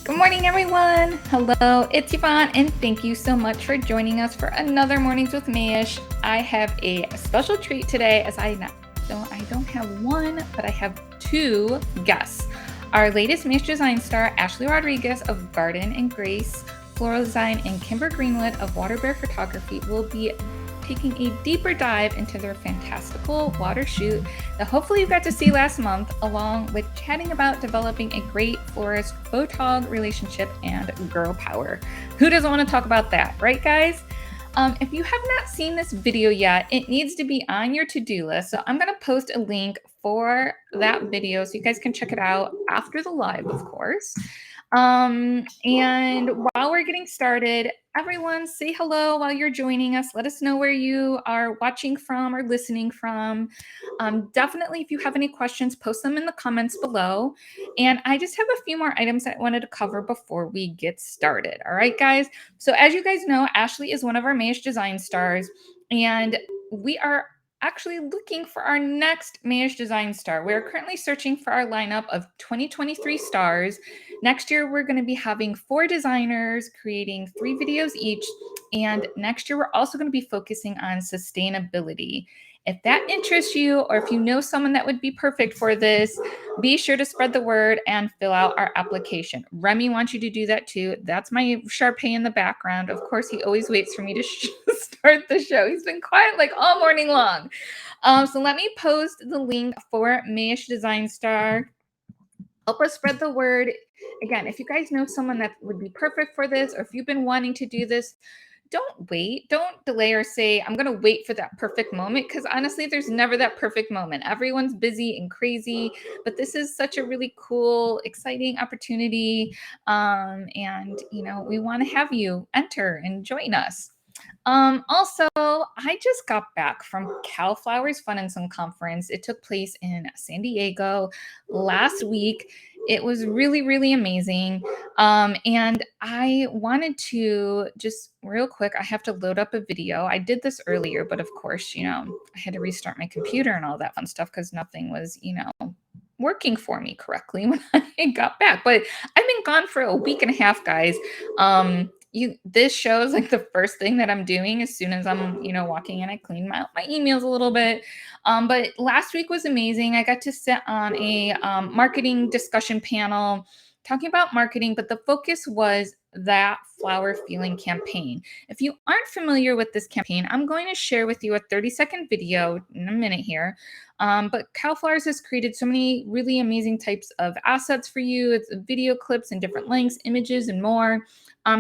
Good morning, everyone. Hello, it's Yvonne, and thank you so much for joining us for another Mornings with Mayesh. I have a special treat today, as I don't have one, but I have two guests. Our latest Mayesh Design Star, Ashley Rodriguez of Garden and Grace Floral Design, and Kimber Greenwood of Waterbear Photography will be taking a deeper dive into their fantastical water shoot that hopefully you got to see last month, along with chatting about developing a great florist-photog relationship and girl power. Who doesn't want to talk about that, right, guys? If you have not seen this video yet, it needs to be on your to-do list. So I'm going to post a link for that video so you guys can check it out after the live, of course. And while we're getting started, everyone say hello while you're joining us. Let us know where you are watching from or listening from. Definitely, if you have any questions, post them in the comments below. And I just have a few more items I wanted to cover before we get started. All right, guys. So as you guys know, Ashley is one of our Mayesh Design Stars, and we are actually looking for our next Mayesh Design Star. We're currently searching for our lineup of 2023 stars. Next year, we're going to be having 4 designers creating 3 videos each. And next year, we're also going to be focusing on sustainability. If that interests you, or if you know someone that would be perfect for this, be sure to spread the word and fill out our application. Remy wants you to do that too. That's my Sharpay in the background. Of course, he always waits for me to start the show. He's been quiet like all morning long. So let me post the link for Mayesh Design Star. Help us spread the word. Again, if you guys know someone that would be perfect for this, or if you've been wanting to do this, don't wait. Don't delay or say, I'm going to wait for that perfect moment, because honestly, there's never that perfect moment. Everyone's busy and crazy, but this is such a really cool, exciting opportunity. And, we want to have you enter and join us. Also, I just got back from Cal Flowers Fun and Sun Conference. It took place in San Diego last week. It was really, really amazing. And I wanted to just real quick, I have to load up a video. I did this earlier, but of course, I had to restart my computer and all that fun stuff because nothing was, working for me correctly when I got back. But I've been gone for a week and a half, guys. This shows like the first thing that I'm doing as soon as I'm, walking in. I clean my emails a little bit. But last week was amazing. I got to sit on a marketing discussion panel talking about marketing, but the focus was that flower feeling campaign. If you aren't familiar with this campaign, I'm going to share with you a 30-second video in a minute here. But Cal Flowers has created so many really amazing types of assets for you. It's video clips and different lengths, images, and more.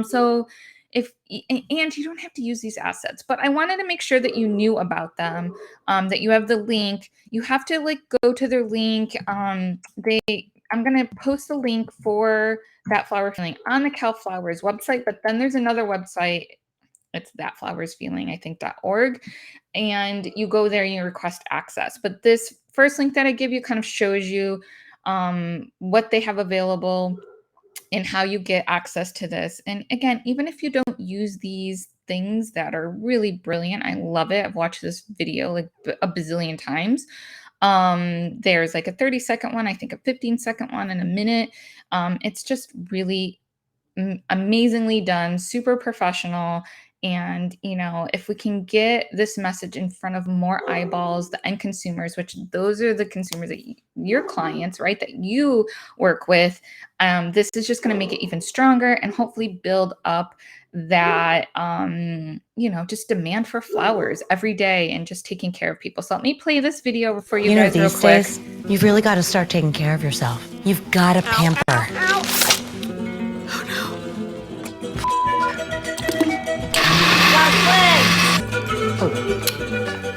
So and you don't have to use these assets, but I wanted to make sure that you knew about them, that you have the link. You have to go to their link. I'm going to post a link for that flower feeling on the Cal Flowers website, but then there's another website. It's thatflowersfeeling.org. And you go there and you request access. But this first link that I give you kind of shows you what they have available and how you get access to this. And again, even if you don't use these things that are really brilliant, I love it. I've watched this video like a bazillion times. There's like a 30-second one, I think a 15-second one, and a minute. It's just really amazingly done, super professional. And, if we can get this message in front of more eyeballs, the end consumers, which those are the consumers that your clients, right, that you work with, this is just going to make it even stronger and hopefully build up that, just demand for flowers every day and just taking care of people. So let me play this video for you guys real quick. These days, you've really got to start taking care of yourself. You've got to pamper.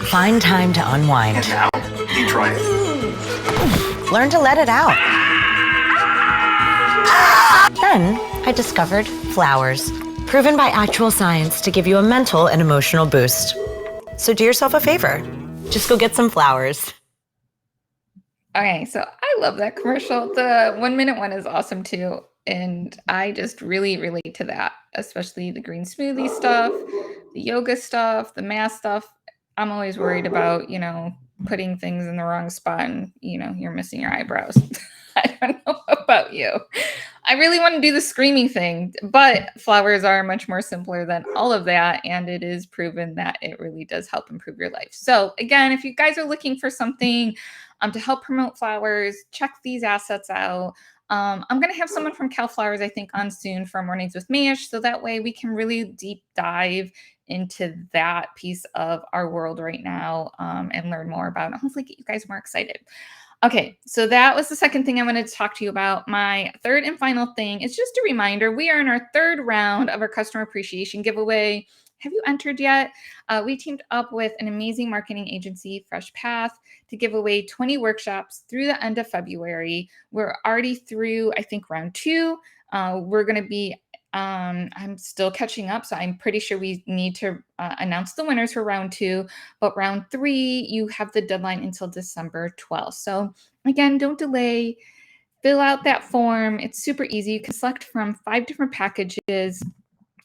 Find time to unwind. And now, you try it. Learn to let it out. Then, I discovered flowers, proven by actual science to give you a mental and emotional boost. So do yourself a favor. Just go get some flowers. Okay, so I love that commercial. The 1-minute one is awesome too. And I just really relate to that, especially the green smoothie stuff, the yoga stuff, the math stuff. I'm always worried about, putting things in the wrong spot and, you're missing your eyebrows. I don't know about you. I really want to do the screaming thing, but flowers are much more simpler than all of that. And it is proven that it really does help improve your life. So again, if you guys are looking for something to help promote flowers, check these assets out. I'm going to have someone from Cal Flowers, I think, on soon for Mornings with Mayesh. So that way we can really deep dive into that piece of our world right now and learn more about it and hopefully get you guys more excited. Okay, so that was the second thing I wanted to talk to you about. My third and final thing is just a reminder, we are in our third round of our customer appreciation giveaway. Have you entered yet? We teamed up with an amazing marketing agency, Fresh Path, to give away 20 workshops through the end of February. We're already through, I think, round 2. We're going to be I'm still catching up, so I'm pretty sure we need to announce the winners for round 2. But round 3, you have the deadline until December 12th. So again, don't delay. Fill out that form. It's super easy. You can select from 5 different packages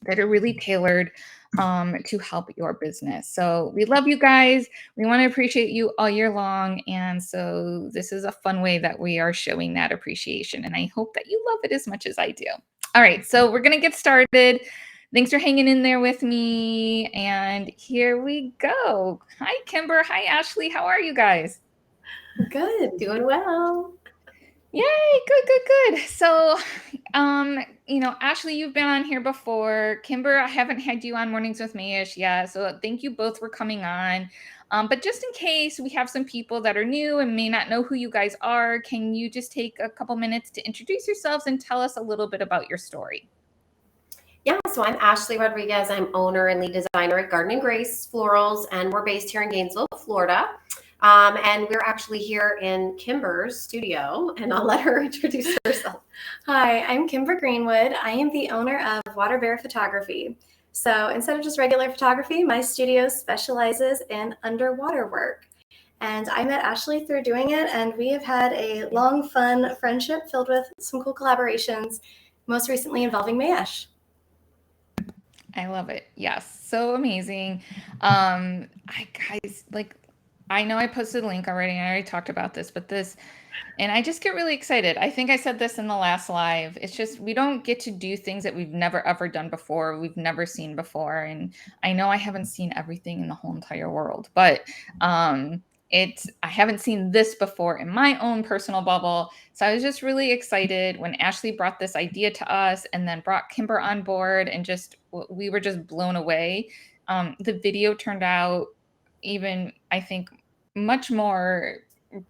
that are really tailored to help your business. So we love you guys. We want to appreciate you all year long. And so this is a fun way that we are showing that appreciation. And I hope that you love it as much as I do. All right, so we're going to get started. Thanks for hanging in there with me. And here we go. Hi, Kimber. Hi, Ashley. How are you guys? Good, doing well. Yay, good. So, Ashley, you've been on here before. Kimber, I haven't had you on Mornings with Mayesh yet. So thank you both for coming on. But just in case we have some people that are new and may not know who you guys are, can you just take a couple minutes to introduce yourselves and tell us a little bit about your story? Yeah, so I'm Ashley Rodriguez. I'm owner and lead designer at Garden and Grace Florals, and we're based here in Gainesville, Florida. And we're actually here in Kimber's studio, and I'll let her introduce herself. Hi, I'm Kimber Greenwood. I am the owner of Waterbear Photography. So instead of just regular photography, my studio specializes in underwater work. And I met Ashley through doing it, and we have had a long, fun friendship filled with some cool collaborations, most recently involving Mayesh. I love it. Yes, so amazing. I know I posted a link already, and I already talked about this, and I just get really excited. I think I said this in the last live. It's just, we don't get to do things that we've never ever done before, we've never seen before. And I know I haven't seen everything in the whole entire world, but I haven't seen this before in my own personal bubble. So I was just really excited when Ashley brought this idea to us and then brought Kimber on board, and we were just blown away. The video turned out even, I think, much more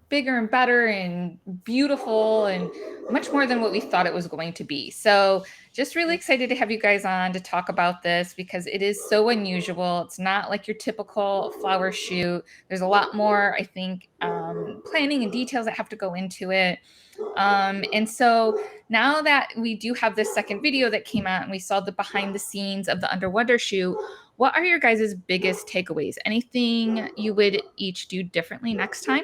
bigger and better and beautiful and much more than what we thought it was going to be. So just really excited to have you guys on to talk about this because it is so unusual. It's not like your typical flower shoot. There's a lot more, I think, planning and details that have to go into it. And so now that we do have this second video that came out and we saw the behind the scenes of the underwater shoot, what are your guys' biggest takeaways? Anything you would each do differently next time?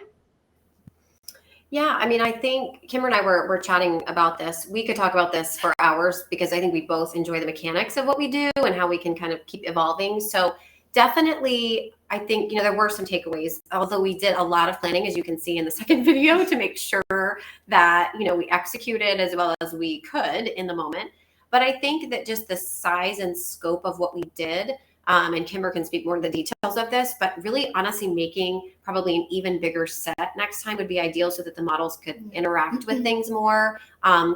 Yeah, I mean, I think Kimber and I were chatting about this. We could talk about this for hours because I think we both enjoy the mechanics of what we do and how we can kind of keep evolving. So definitely, I think, there were some takeaways, although we did a lot of planning, as you can see in the second video, to make sure that, we executed as well as we could in the moment. But I think that just the size and scope of what we did, and Kimber can speak more to the details of this, but really honestly making probably an even bigger set next time would be ideal so that the models could interact with things more.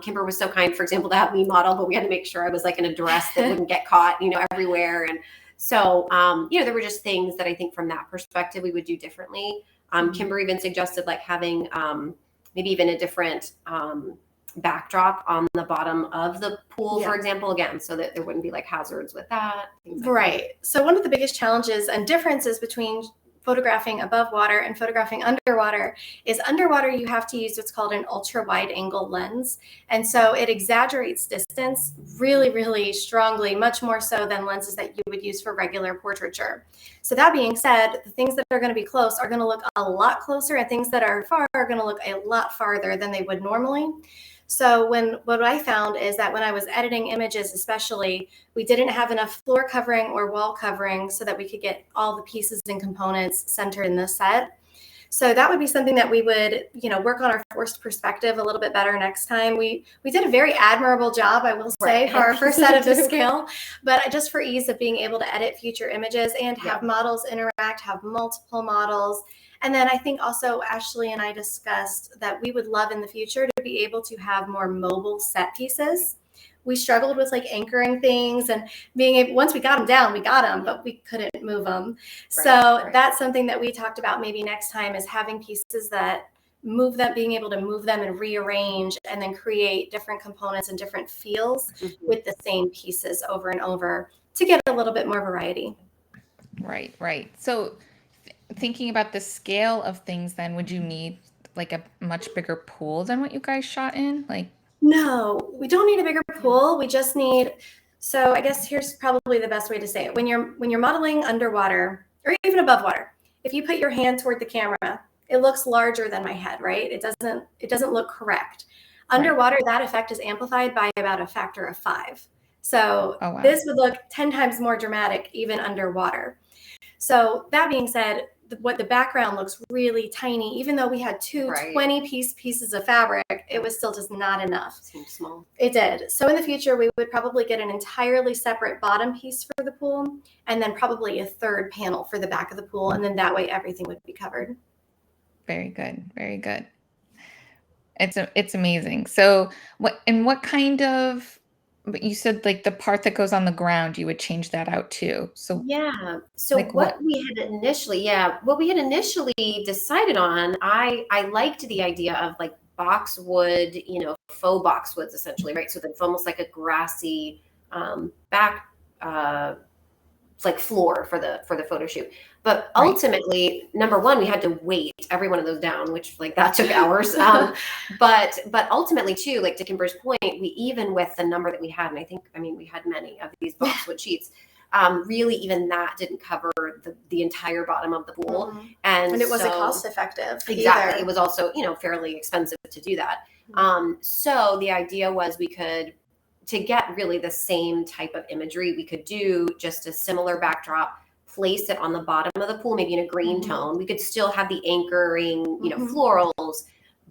Kimber was so kind, for example, to have me model, but we had to make sure I was like in a dress that wouldn't get caught, everywhere. And so, there were just things that I think from that perspective we would do differently. Kimber even suggested like having maybe even a different backdrop on the bottom of the pool, for example, again, so that there wouldn't be like hazards with that. Right. So one of the biggest challenges and differences between photographing above water and photographing underwater is underwater you have to use what's called an ultra wide angle lens. And so it exaggerates distance really, really strongly, much more so than lenses that you would use for regular portraiture. So that being said, the things that are going to be close are going to look a lot closer, and things that are far are going to look a lot farther than they would normally. So what I found is that when I was editing images, especially, we didn't have enough floor covering or wall covering so that we could get all the pieces and components centered in the set. So that would be something that we would, work on our forced perspective a little bit better next time. We did a very admirable job, I will say, for our first set of the scale, but just for ease of being able to edit future images and have models interact, have multiple models. And then I think also Ashley and I discussed that we would love in the future to be able to have more mobile set pieces. We struggled with like anchoring things and being able, once we got them down, we got them, but we couldn't move them. So that's something that we talked about maybe next time, is having pieces that move them, being able to move them and rearrange and then create different components and different feels with the same pieces over and over to get a little bit more variety. Right. So thinking about the scale of things, then would you need like a much bigger pool than what you guys shot in? No, we don't need a bigger pool. We just need, so I guess here's probably the best way to say it. When you're modeling underwater or even above water, if you put your hand toward the camera, it looks larger than my head, right? It doesn't look correct. Underwater, that effect is amplified by about a factor of 5. So this would look 10 times more dramatic even underwater. So that being said, what the background looks really tiny, even though we had two 20-piece pieces of fabric, it was still just not enough. It seemed small. It did. So in the future, we would probably get an entirely separate bottom piece for the pool, and then probably a third panel for the back of the pool. And then that way everything would be covered. Very good. It's amazing. So what kind of, but you said like the part that goes on the ground, you would change that out too. So So like what we had initially decided on, I liked the idea of like boxwood, faux boxwoods essentially, right? So that's almost like a grassy back like floor for the photo shoot. But ultimately, number one, we had to weight every one of those down, which like that took hours. But ultimately too, like to Kimber's point, we, even with the number that we had, and we had many of these boxwood sheets, really even that didn't cover the entire bottom of the pool. And it wasn't cost effective. Exactly. Either. It was also, fairly expensive to do that. So the idea was to get really the same type of imagery, we could do just a similar backdrop, place it on the bottom of the pool, maybe in a green tone. We could still have the anchoring, florals,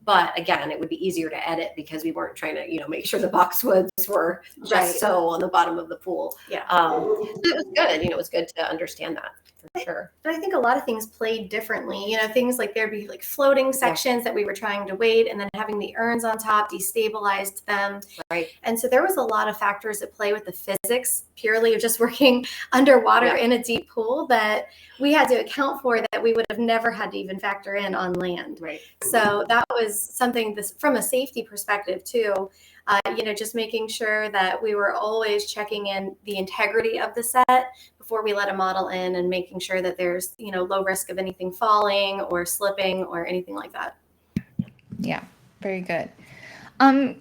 but again, it would be easier to edit because we weren't trying to, make sure the boxwoods were just so on the bottom of the pool. Yeah. So it was good. It was good to understand that for sure. But I think a lot of things played differently. Things like there'd be like floating sections that we were trying to weight, and then having the urns on top destabilized them. Right. And so there was a lot of factors at play with the physics purely of just working underwater in a deep pool that we had to account for that we would have never had to even factor in on land. Right. So that was something from a safety perspective too. Just making sure that we were always checking in the integrity of the set before we let a model in, and making sure that there's, low risk of anything falling or slipping or anything like that. Yeah, very good.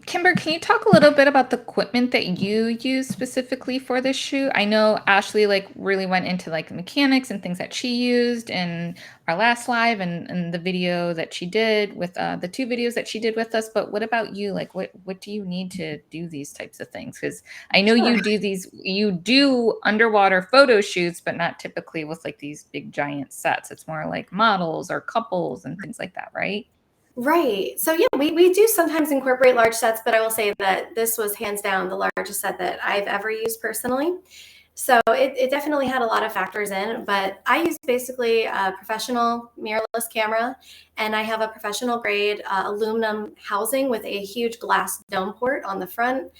Kimber, can you talk a little bit about the equipment that you use specifically for this shoot? I know Ashley really went into the mechanics and things that she used in our last live and the video that she did with the 2 videos that she did with us. But what about you? What do you need to do these types of things? Because I know you do underwater photo shoots, but not typically with these big giant sets. It's more like models or couples and things like that, right? Right. So yeah, we do sometimes incorporate large sets, but I will say that this was hands down the largest set that I've ever used personally. So it definitely had a lot of factors in, but I use basically a professional mirrorless camera, and I have a professional grade aluminum housing with a huge glass dome port on the front.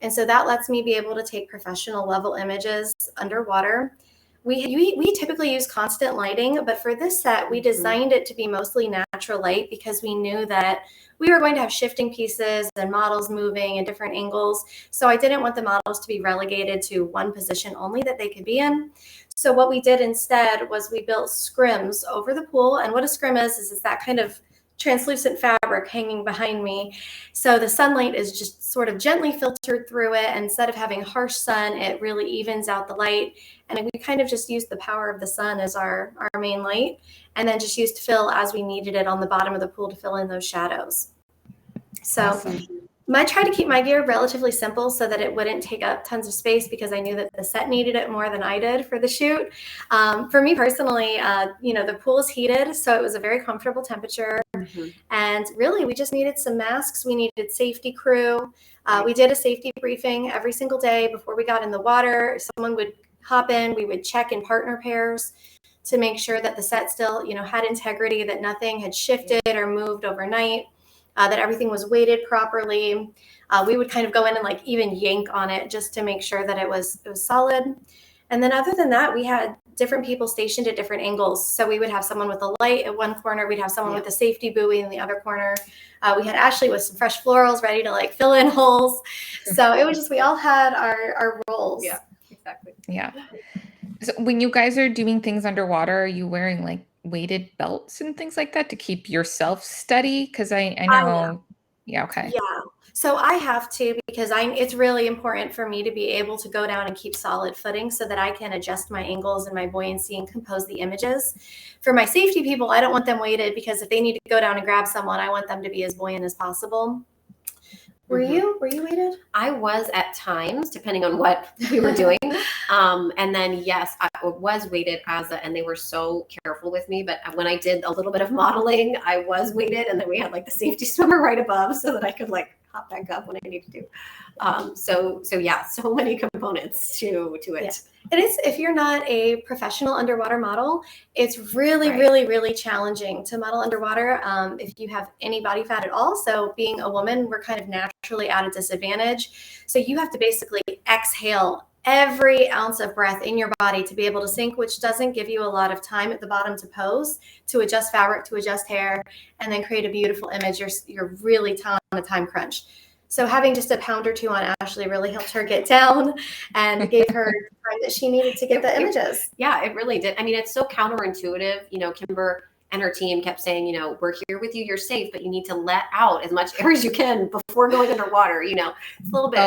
And so that lets me be able to take professional level images underwater. We typically use constant lighting, but for this set, we designed it to be mostly natural light because we knew that we were going to have shifting pieces and models moving in different angles. So I didn't want the models to be relegated to one position only that they could be in. So what we did instead was we built scrims over the pool. And what a scrim is that kind of translucent fabric hanging behind me. So the sunlight is just sort of gently filtered through it. And instead of having harsh sun, it really evens out the light. And we kind of just used the power of the sun as our main light, and then just used fill as we needed it on the bottom of the pool to fill in those shadows. So I tried to keep my gear relatively simple so that it wouldn't take up tons of space because I knew that the set needed it more than I did for the shoot. For me personally, the pool is heated, so it was a very comfortable temperature. Mhm. And really, we just needed some masks. We needed safety crew. We did a safety briefing every single day before we got in the water. Someone would hop in. We would check in partner pairs to make sure that the set still, had integrity, that nothing had shifted or moved overnight. That everything was weighted properly. We would kind of go in and like even yank on it just to make sure that it was solid. And then other than that, we had different people stationed at different angles. So we would have someone with a light at one corner. We'd have someone with a safety buoy in the other corner. We had Ashley with some fresh florals ready to like fill in holes. So it was just, we all had our roles. Yeah, exactly. Yeah. So when you guys are doing things underwater, are you wearing like weighted belts and things like that to keep yourself steady? Because I know. Yeah. Okay. Yeah. So I have to, because it's really important for me to be able to go down and keep solid footing so that I can adjust my angles and my buoyancy and compose the images. For my safety people, I don't want them weighted because if they need to go down and grab someone, I want them to be as buoyant as possible. Were you weighted? I was at times, depending on what we were doing. And then, yes, I was weighted and they were so careful with me. But when I did a little bit of modeling, I was weighted. And then we had like the safety swimmer right above so that I could like hop back up when I needed to. So yeah, so many components to it. Yeah. It is, if you're not a professional underwater model, it's really, really challenging to model underwater if you have any body fat at all. So being a woman, we're kind of naturally at a disadvantage. So you have to basically exhale every ounce of breath in your body to be able to sink, which doesn't give you a lot of time at the bottom to pose, to adjust fabric, to adjust hair, and then create a beautiful image. You're really on a time crunch. So having just a pound or two on Ashley really helped her get down and gave her time that she needed to get the images. Yeah, it really did. I mean, it's so counterintuitive. Kimber and her team kept saying, we're here with you, you're safe, but you need to let out as much air as you can before going underwater. It's a little bit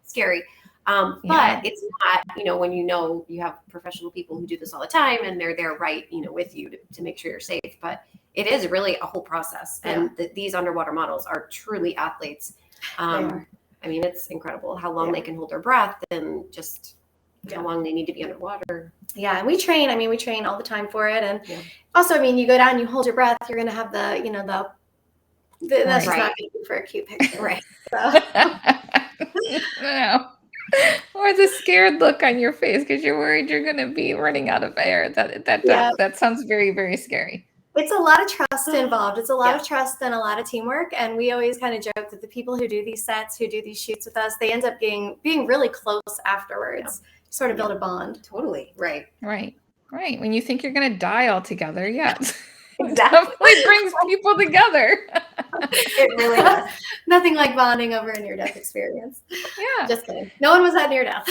scary. But it's not, when you have professional people who do this all the time and they're there with you to make sure you're safe. But it is really a whole process. And these underwater models are truly athletes. I mean, it's incredible how long they can hold their breath and just how long they need to be underwater. Yeah, and we train all the time for it. And also, you go down, you hold your breath, you're going to have that's just not good for a cute picture. Right. So. No. Or the scared look on your face because you're worried you're going to be running out of air. That sounds very, very scary. It's a lot of trust involved. It's a lot of trust and a lot of teamwork. And we always kind of joke that the people who do these sets, who do these shoots with us, they end up being really close afterwards. Sort of build a bond. Totally. Right. When you think you're going to die altogether, yes. Exactly. Definitely brings people together. It really does. Nothing like bonding over a near-death experience. Yeah. Just kidding. No one was at near-death.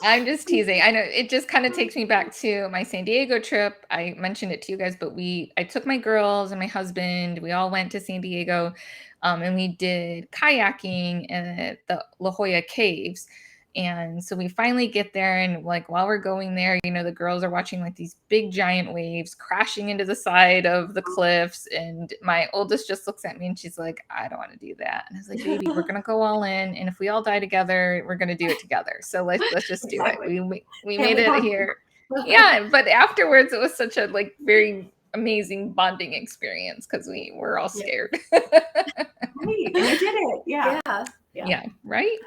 I'm just teasing. I know it just kind of takes me back to my San Diego trip. I mentioned it to you guys, but I took my girls and my husband. We all went to San Diego, and we did kayaking at the La Jolla Caves. And so we finally get there, and like while we're going there, the girls are watching like these big giant waves crashing into the side of the cliffs. And my oldest just looks at me and she's like, I don't want to do that. And I was like, baby, we're gonna go all in, and if we all die together, we're gonna do it together. So let's just do it. We made it here. Yeah, but afterwards it was such a like very amazing bonding experience because we were all scared. We did it. Yeah. Right.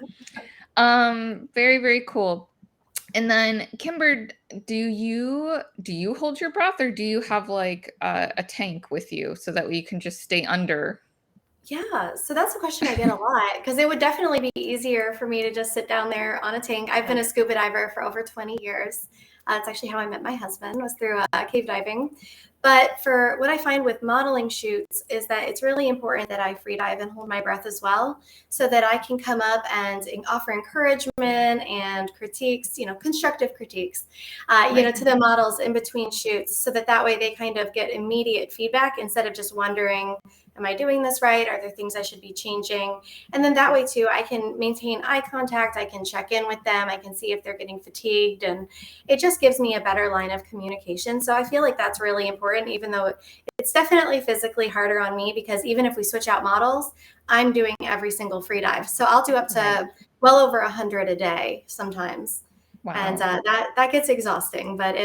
Very, very cool. And then Kimber, do you hold your breath, or do you have like a tank with you so that you can just stay under? Yeah, so that's a question I get a lot because it would definitely be easier for me to just sit down there on a tank. I've been a scuba diver for over 20 years. It's actually how I met my husband, was through cave diving. But for what I find with modeling shoots is that it's really important that I free dive and hold my breath as well, so that I can come up and offer encouragement and critiques, constructive critiques, to the models in between shoots, so that way they kind of get immediate feedback instead of just wondering, am I doing this right? Are there things I should be changing? And then that way too, I can maintain eye contact. I can check in with them. I can see if they're getting fatigued, and it just gives me a better line of communication. So I feel like that's really important, even though it's definitely physically harder on me, because even if we switch out models, I'm doing every single free dive. So I'll do up to well over 100 a day sometimes. Wow. And that gets exhausting, but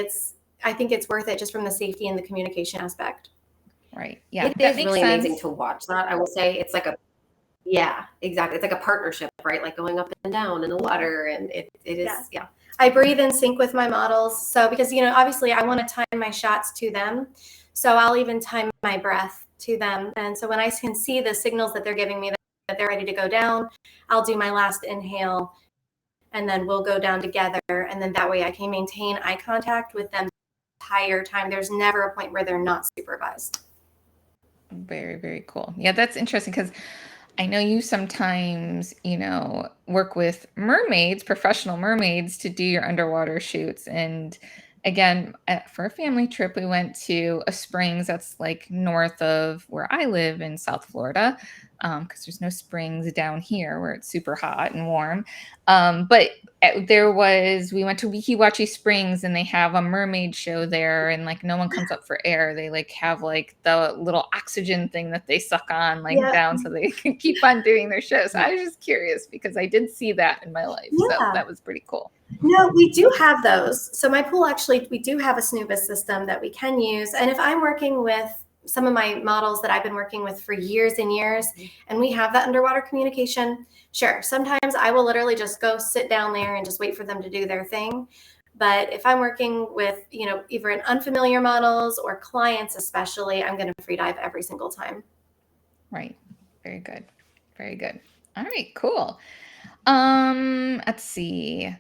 I think it's worth it just from the safety and the communication aspect. Right. Yeah. It is really amazing to watch that. I will say it's like exactly. It's like a partnership, right? Like going up and down in the water, and it is, yeah. I breathe in sync with my models. So because, obviously I want to time my shots to them. So I'll even time my breath to them. And so when I can see the signals that they're giving me that they're ready to go down, I'll do my last inhale, and then we'll go down together. And then that way I can maintain eye contact with them the entire time. There's never a point where they're not supervised. Very, very cool. Yeah, that's interesting, because I know you sometimes, work with mermaids, professional mermaids, to do your underwater shoots. And again, for a family trip, we went to a springs that's like north of where I live in South Florida, because there's no springs down here where it's super hot and warm. But we went to Weeki Wachee Springs, and they have a mermaid show there, and like no one comes up for air. They like have like the little oxygen thing that they suck on down so they can keep on doing their show. So I was just curious, because I did see that in my life. So that was pretty cool. No, we do have those. So my pool, actually, we do have a snuba system that we can use. And if I'm working with some of my models that I've been working with for years and years, and we have that underwater communication, sure, sometimes I will literally just go sit down there and just wait for them to do their thing. But if I'm working with, either an unfamiliar models or clients especially, I'm going to free dive every single time. Right. Very good. Very good. All right, cool. Let's see.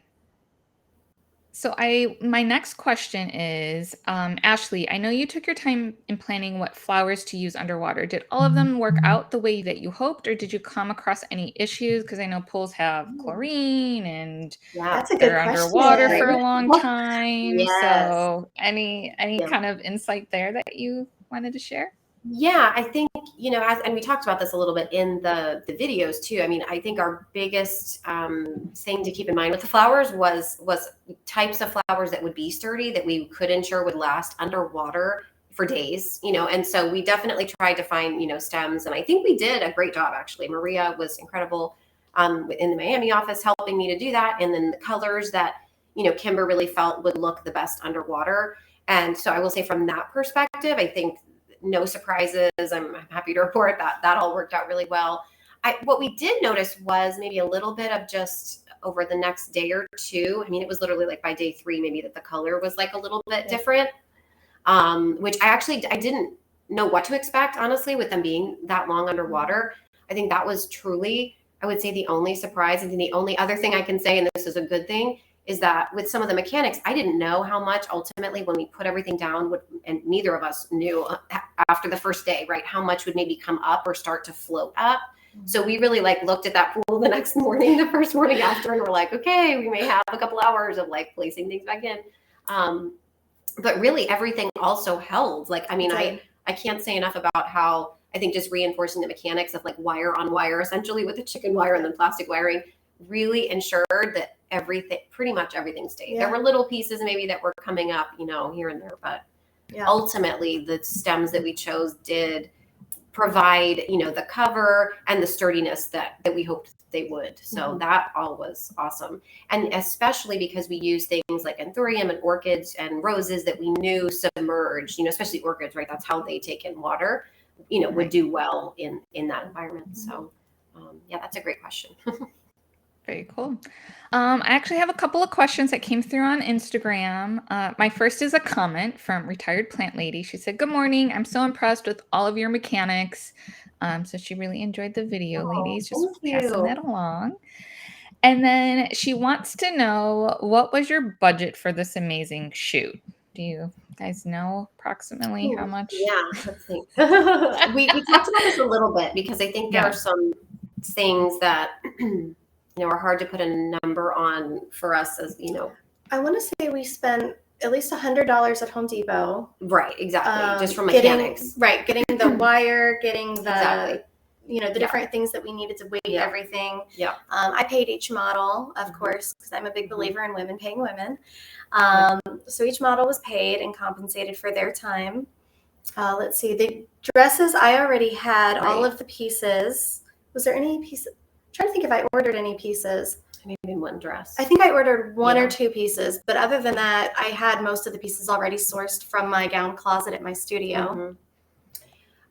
So my next question is, Ashley, I know you took your time in planning what flowers to use underwater. Did all of them work out the way that you hoped, or did you come across any issues? Because I know pools have chlorine, and That's a good they're question. underwater for a long time. Yes. So any kind of insight there that you wanted to share? Yeah, I think, and we talked about this a little bit in the videos too. I mean, I think our biggest thing to keep in mind with the flowers was types of flowers that would be sturdy, that we could ensure would last underwater for days, and so we definitely tried to find, stems. And I think we did a great job, actually. Maria was incredible in the Miami office helping me to do that. And then the colors that, Kimber really felt would look the best underwater. And so I will say, from that perspective, I think no surprises. I'm happy to report that all worked out really well. What we did notice was maybe a little bit of just over the next day or two. I mean, it was literally like by day 3, maybe, that the color was like a little bit different, which I didn't know what to expect, honestly, with them being that long underwater. I think that was truly, I would say, the only surprise. And the only other thing I can say, and this is a good thing, is that with some of the mechanics, I didn't know how much ultimately, when we put everything down, and neither of us knew after the first day, right, how much would maybe come up or start to float up. So we really looked at that pool the next morning, the first morning after, and we're like, okay, we may have a couple hours of placing things back in. But really everything also held. I can't say enough about how I think just reinforcing the mechanics of wire on wire, essentially, with the chicken wire and then plastic wiring, really ensured that pretty much everything stayed. Yeah. There were little pieces maybe that were coming up, here and there, but ultimately the stems that we chose did provide, the cover and the sturdiness that we hoped they would. So that all was awesome. And especially because we use things like anthurium and orchids and roses that we knew submerged, especially orchids, right? That's how they take in water, would do well in that environment. So that's a great question. Very cool. I actually have a couple of questions that came through on Instagram. My first is a comment from Retired Plant Lady. She said, "Good morning. I'm so impressed with all of your mechanics." So she really enjoyed the video, ladies. Just passing that along. And then she wants to know, what was your budget for this amazing shoot? Do you guys know approximately how much? Yeah, let's think. we talked about this a little bit, because I think there are some things that are hard to put a number on for us, as I want to say we spent at least $100 at Home Depot. Right, exactly. Just from mechanics. Getting the wire, getting the Exactly. the different things that we needed to weight everything. Yeah. I paid each model, of course, because I'm a big believer in women paying women. So each model was paid and compensated for their time. Let's see, the dresses, I already had all of the pieces. Was there any pieces? I'm trying to think if I ordered any pieces. Maybe one dress. I think I ordered one or two pieces, but other than that, I had most of the pieces already sourced from my gown closet at my studio.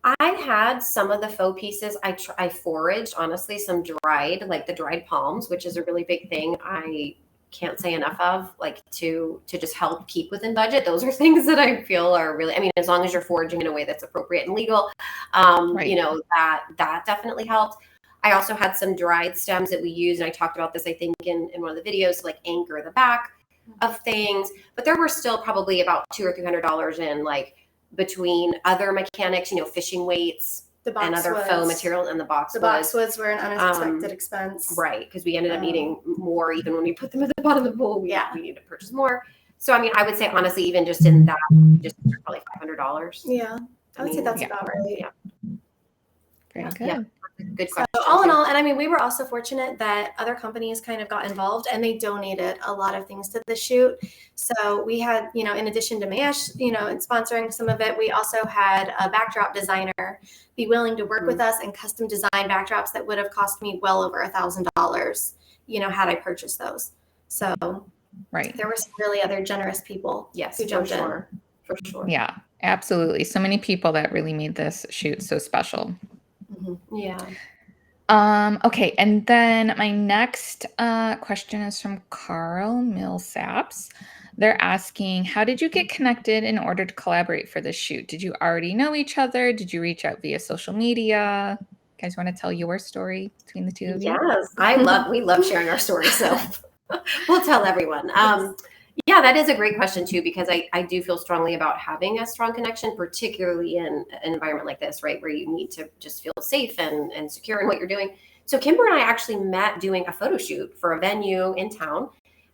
I had some of the faux pieces. I foraged, honestly, some dried, like the dried palms, which is a really big thing. I can't say enough of, like, to just help keep within budget. Those are things that I feel are really, I mean, as long as you're foraging in a way that's appropriate and legal, you know, that definitely helped. I also had some dried stems that we used, and I talked about this, I think, in one of the videos, to like anchor the back of things. But there were still probably about $200 or $300 in, like, between other mechanics, you know, fishing weights and other faux materials, and the boxwoods. The boxwoods were an unexpected expense. Right, because we ended up needing more even when we put them at the bottom of the pool. We needed to purchase more. So, I mean, I would say, honestly, even just in that, just probably $500. Yeah, I would say that's about right. Yeah. Very good. Yeah. Good question. So all in all, and I mean, we were also fortunate that other companies kind of got involved and they donated a lot of things to the shoot. So we had, you know, in addition to Mayesh, you know, and sponsoring some of it, we also had a backdrop designer be willing to work with us and custom design backdrops that would have cost me well over $1,000, you know, had I purchased those. So there were some really other generous people who jumped in. For sure. Yeah, absolutely. So many people that really made this shoot so special. Yeah. Okay, and then my next question is from Carl Millsaps. They're asking, how did you get connected in order to collaborate for this shoot? Did you already know each other? Did you reach out via social media? You guys want to tell your story between the two of you? Yes, we love sharing our stories, so we'll tell everyone. Yeah, that is a great question too, because I do feel strongly about having a strong connection, particularly in an environment like this, right, where you need to just feel safe and secure in what you're doing. So Kimber and I actually met doing a photo shoot for a venue in town,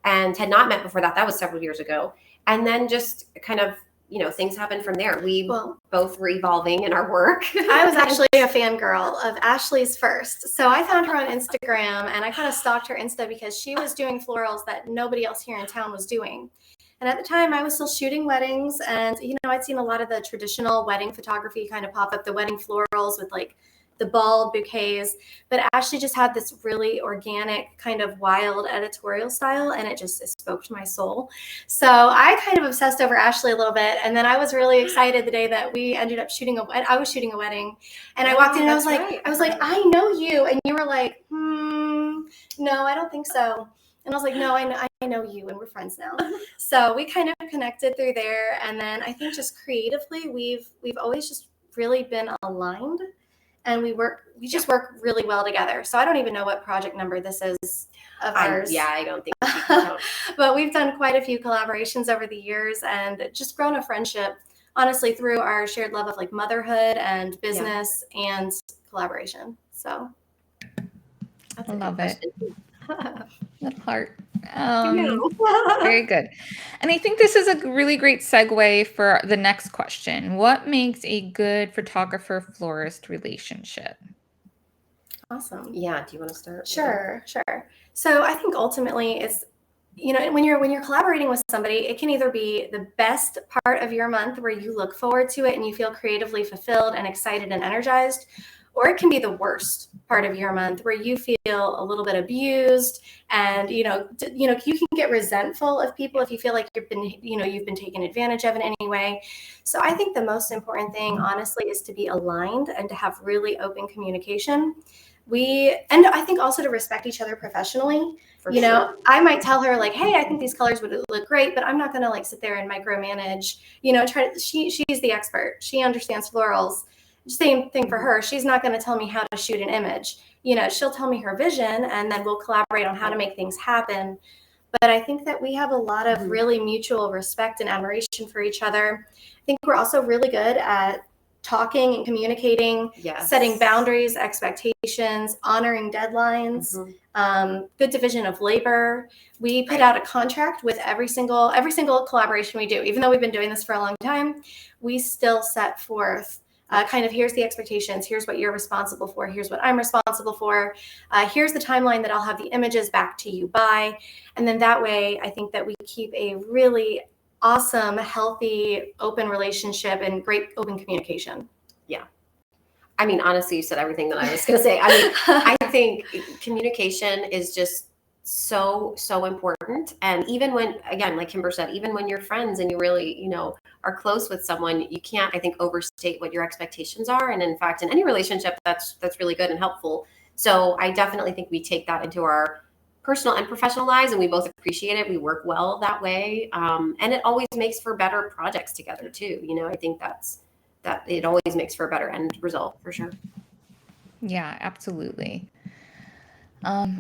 and had not met before that. That was several years ago. And then just kind of, you know, things happened from there. We both were evolving in our work. I was actually a fangirl of Ashley's first. So I found her on Instagram and I kind of stalked her Insta because she was doing florals that nobody else here in town was doing. And at the time I was still shooting weddings, and, you know, I'd seen a lot of the traditional wedding photography kind of pop up, the wedding florals with like the ball bouquets, but Ashley just had this really organic kind of wild editorial style, and it spoke to my soul. So I kind of obsessed over Ashley a little bit, and then I was really excited the day that we ended up I was shooting a wedding, and I walked in and I was like, I know you, and you were like, no, I don't think so. And I was like, no, I know you, and we're friends now. So we kind of connected through there, and then I think just creatively, we've always just really been aligned. And we just work really well together. So I don't even know what project number this is of ours. I don't think we can. But we've done quite a few collaborations over the years, and just grown a friendship, honestly, through our shared love of like motherhood and business and collaboration. So I love it. That part. Very good. And I think this is a really great segue for the next question. What makes a good photographer-florist relationship? Awesome. Yeah. Do you want to start? Sure. So I think ultimately it's, you know, when you're collaborating with somebody, it can either be the best part of your month where you look forward to it and you feel creatively fulfilled and excited and energized, or it can be the worst part of your month where you feel a little bit abused, and you can get resentful of people if you feel like you've been taken advantage of in any way. So I think the most important thing, honestly, is to be aligned and to have really open communication. And I think also to respect each other professionally. You know, I might tell her like, hey, I think these colors would look great, but I'm not going to like sit there and micromanage, you know, she's the expert. She understands florals. Same thing for her. She's not going to tell me how to shoot an image. You know, she'll tell me her vision, and then we'll collaborate on how to make things happen. But I think that we have a lot of really mutual respect and admiration for each other. I think we're also really good at talking and communicating, setting boundaries, expectations, honoring deadlines, good division of labor. We put out a contract with every single collaboration we do. Even though we've been doing this for a long time, we still set forth kind of here's the expectations, here's what you're responsible for, here's what I'm responsible for, here's the timeline that I'll have the images back to you by. And then that way, I think that we keep a really awesome, healthy, open relationship and great open communication. Yeah. I mean, honestly, you said everything that I was going to say. I mean, I think communication is just so important. And even when, again, like Kimber said, even when you're friends and you really, are close with someone, you can't, I think, overstate what your expectations are. And in fact, in any relationship, that's really good and helpful. So I definitely think we take that into our personal and professional lives, and we both appreciate it. We work well that way. And it always makes for better projects together too. I think that it always makes for a better end result, for sure. Yeah, absolutely.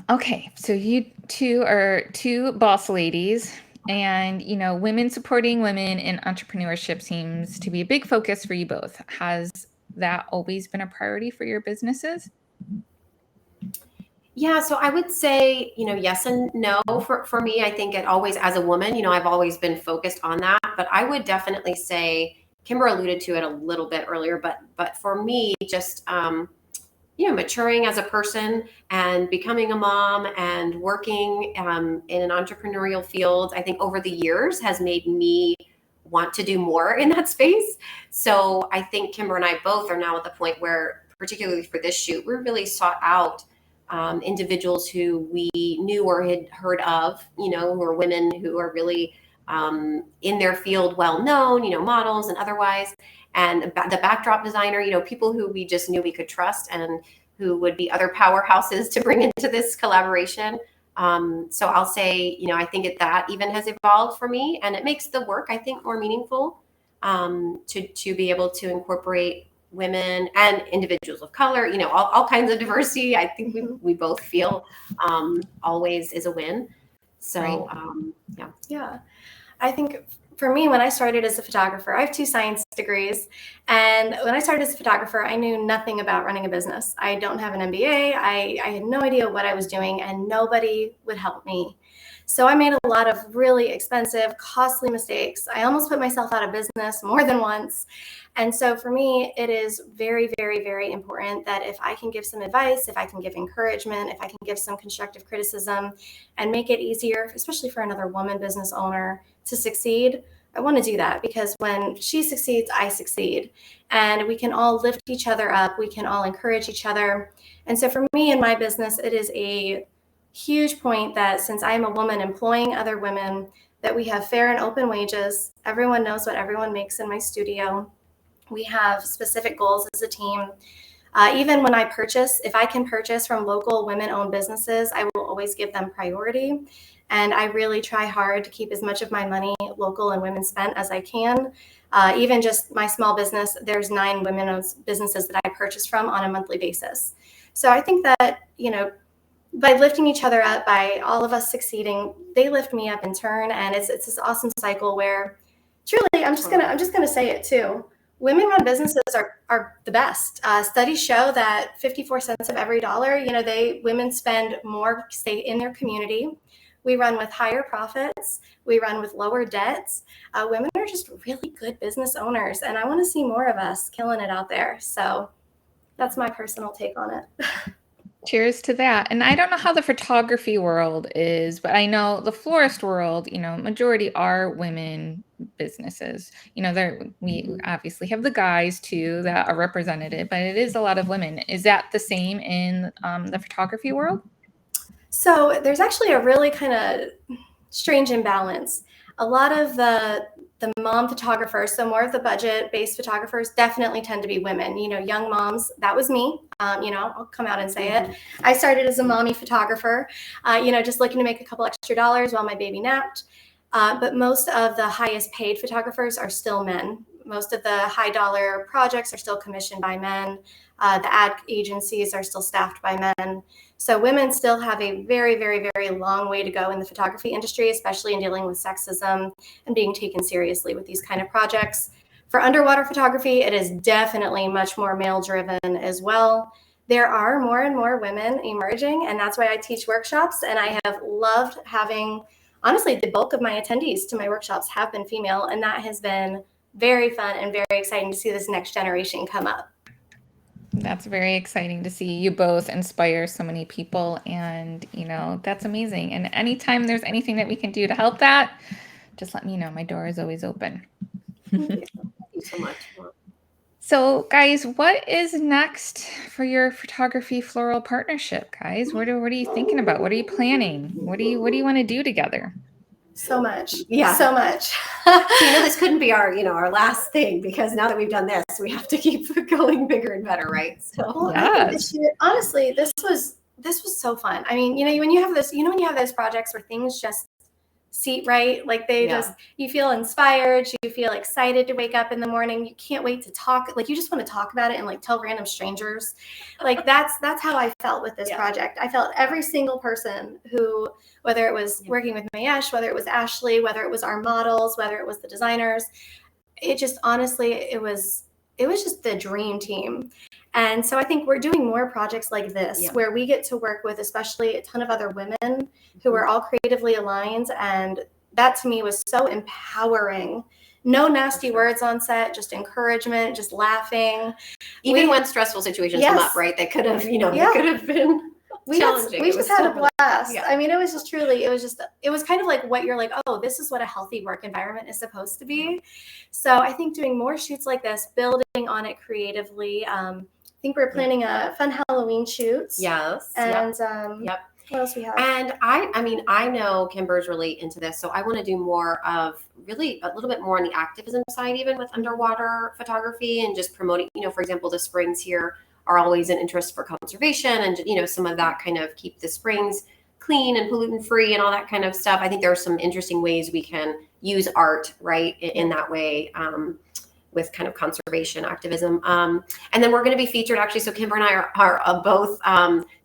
Okay, so you two are two boss ladies, and women supporting women in entrepreneurship seems to be a big focus for you both. Has that always been a priority for your businesses? Yeah, so I would say, yes and no. For me, I think it always, as a woman, I've always been focused on that. But I would definitely say, Kimber alluded to it a little bit earlier, but for me, just maturing as a person and becoming a mom and working in an entrepreneurial field, I think over the years has made me want to do more in that space. So I think Kimber and I both are now at the point where, particularly for this shoot, we really sought out individuals who we knew or had heard of, who are women who are really in their field, well known, models and otherwise, and the backdrop designer, people who we just knew we could trust and who would be other powerhouses to bring into this collaboration. So I'll say, I think that even has evolved for me, and it makes the work, I think, more meaningful to be able to incorporate women and individuals of color, all kinds of diversity. I think we both feel always is a win. So, Right. Yeah. I think for me, when I started as a photographer, I have 2 science degrees. And when I started as a photographer, I knew nothing about running a business. I don't have an MBA. I had no idea what I was doing, and nobody would help me. So I made a lot of really expensive, costly mistakes. I almost put myself out of business more than once. And so for me, it is very, very, very important that if I can give some advice, if I can give encouragement, if I can give some constructive criticism and make it easier, especially for another woman business owner to succeed, I want to do that, because when she succeeds, I succeed. And we can all lift each other up. We can all encourage each other. And so for me in my business, it is a huge point that since I am a woman employing other women, that we have fair and open wages. Everyone knows what everyone makes in my studio. We have specific goals as a team. Even when I purchase, if I can purchase from local women-owned businesses, I will always give them priority. And I really try hard to keep as much of my money local and women spent as I can. Even just my small business, there's 9 women-owned businesses that I purchase from on a monthly basis. So I think that, by lifting each other up, by all of us succeeding, they lift me up in turn. And it's this awesome cycle where truly, I'm just gonna say it too. Women-run businesses are the best. Studies show that 54 cents of every dollar, women spend more, stay in their community. We run with higher profits. We run with lower debts. Women are just really good business owners, and I want to see more of us killing it out there. So that's my personal take on it. Cheers to that. And I don't know how the photography world is, but I know the florist world, majority are women businesses. We obviously have the guys too that are represented, but it is a lot of women. Is that the same in the photography world? So there's actually a really kind of strange imbalance. A lot of the mom photographers, so more of the budget-based photographers, definitely tend to be women. Young moms. That was me. I'll come out and say it. I started as a mommy photographer, just looking to make a couple extra dollars while my baby napped. But most of the highest paid photographers are still men. Most of the high dollar projects are still commissioned by men. The ad agencies are still staffed by men. So women still have a very, very, very long way to go in the photography industry, especially in dealing with sexism and being taken seriously with these kind of projects. For underwater photography, it is definitely much more male-driven as well. There are more and more women emerging, and that's why I teach workshops. And I have loved having, honestly, the bulk of my attendees to my workshops have been female, and that has been very fun and very exciting to see this next generation come up. That's very exciting to see. You both inspire so many people, and that's amazing. And anytime there's anything that we can do to help that, just let me know. My door is always open. Thank you so much. So, guys, what is next for your photography floral partnership, guys? What are you thinking about? What are you planning? What do you want to do together? So much. Yeah. So much. This couldn't be our last thing, because now that we've done this, we have to keep going bigger and better, right? So well, I think this year, honestly, this was so fun. I mean, when you have this, when you have those projects where things just seat right, like you feel inspired, you feel excited to wake up in the morning, you can't wait to talk, like you just want to talk about it and like tell random strangers. Like that's how I felt with this project. I felt every single person who, whether it was working with Mayesh, whether it was Ashley, whether it was our models, whether it was the designers, it just honestly, it was just the dream team. And so I think we're doing more projects like this where we get to work with especially a ton of other women who are all creatively aligned. And that to me was so empowering. No nasty words on set, just encouragement, just laughing. Even when stressful situations come up, right? They could have, they could have been challenging. We just had a blast. Yeah. I mean, it was just truly, it was kind of like what you're like, oh, this is what a healthy work environment is supposed to be. So I think doing more shoots like this, building on it creatively. I think we're planning a fun Halloween shoot. Yes. And what else we have? And I know Kimber's really into this, so I want to do more of really a little bit more on the activism side, even with underwater photography, and just promoting, for example, the springs here are always an interest for conservation, and some of that kind of keep the springs clean and pollutant free and all that kind of stuff. I think there are some interesting ways we can use art, right, in that way. With kind of conservation activism. And then we're going to be featured actually. So Kimber and I are both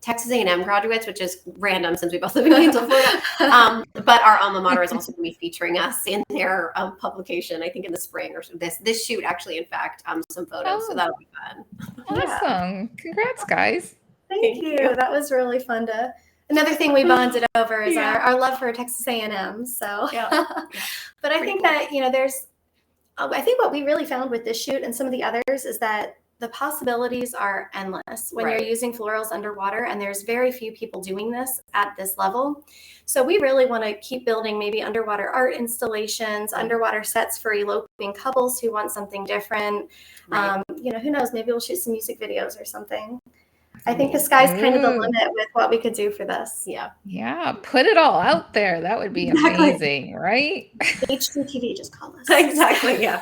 Texas A&M graduates, which is random since we both live in Gainesville, Florida. But our alma mater is also going to be featuring us in their publication, I think in the spring, or this shoot actually, in fact, some photos. So that'll be fun. Awesome. Congrats, guys. Thank you. That was really fun another thing we bonded over is our love for Texas A&M. So, but I think that, I think what we really found with this shoot and some of the others is that the possibilities are endless when you're using florals underwater, and there's very few people doing this at this level. So we really want to keep building maybe underwater art installations, underwater sets for eloping couples who want something different. Right. Who knows, maybe we'll shoot some music videos or something. I think the sky's kind of the limit with what we could do for this. Yeah. Put it all out there. That would be amazing, right? HGTV, just call us. Exactly. Yeah.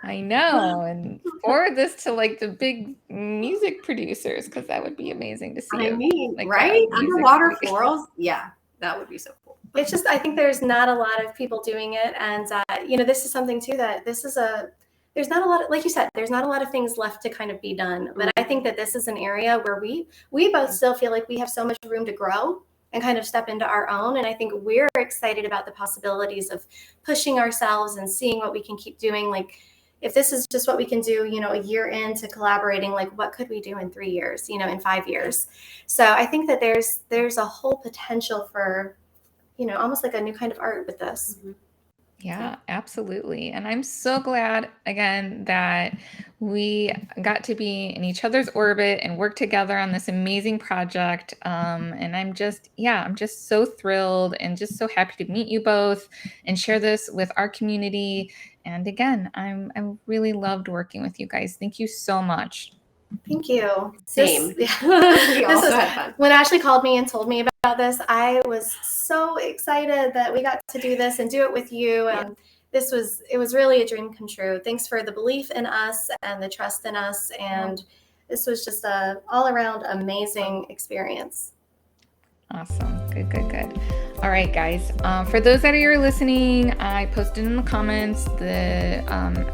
I know. And forward this to like the big music producers, because that would be amazing to see. Right? Underwater florals. Yeah. That would be so cool. It's just, I think there's not a lot of people doing it. And, this is something too there's not a lot of, like you said, there's not a lot of things left to kind of be done. But I think that this is an area where we both still feel like we have so much room to grow and kind of step into our own. And I think we're excited about the possibilities of pushing ourselves and seeing what we can keep doing. Like if this is just what we can do, a year into collaborating, like what could we do in 3 years, in 5 years? So I think that there's a whole potential for, almost like a new kind of art with this. Mm-hmm. Yeah, absolutely. And I'm so glad, again, that we got to be in each other's orbit and work together on this amazing project. And I'm just so thrilled and just so happy to meet you both and share this with our community. And again, I really loved working with you guys. Thank you so much. Thank you. Same. We also had fun. When Ashley called me and told me about this, I was so excited that we got to do this and do it with you. And it was really a dream come true. Thanks for the belief in us and the trust in us. And this was just a all around amazing experience. Awesome. Good. All right, guys. For those that are listening, I posted in the comments the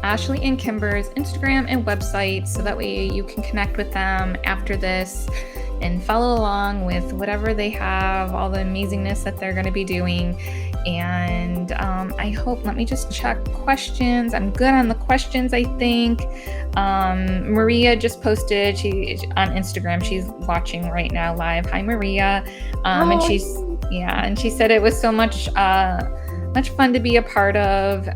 Ashley and Kimber's Instagram and website, so that way you can connect with them after this and follow along with whatever they have, all the amazingness that they're going to be doing. And I hope, let me just check questions. I'm good on the questions, I think. Maria just posted, she on Instagram, she's watching right now live. Hi, Maria. And she said it was so much much fun to be a part of.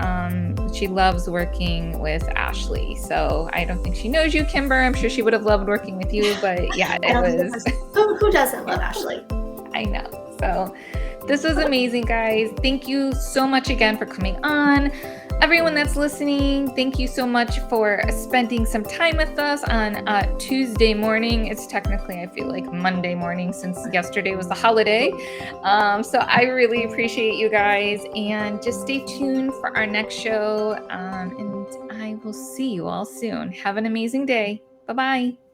She loves working with Ashley. So I don't think she knows you, Kimber. I'm sure she would have loved working with you, but yeah, it was. Who doesn't love Ashley? I know. So this was amazing, guys. Thank you so much again for coming on. Everyone that's listening, thank you so much for spending some time with us on Tuesday morning. It's technically, I feel like Monday morning since yesterday was the holiday. So I really appreciate you guys, and just stay tuned for our next show. And I will see you all soon. Have an amazing day. Bye-bye.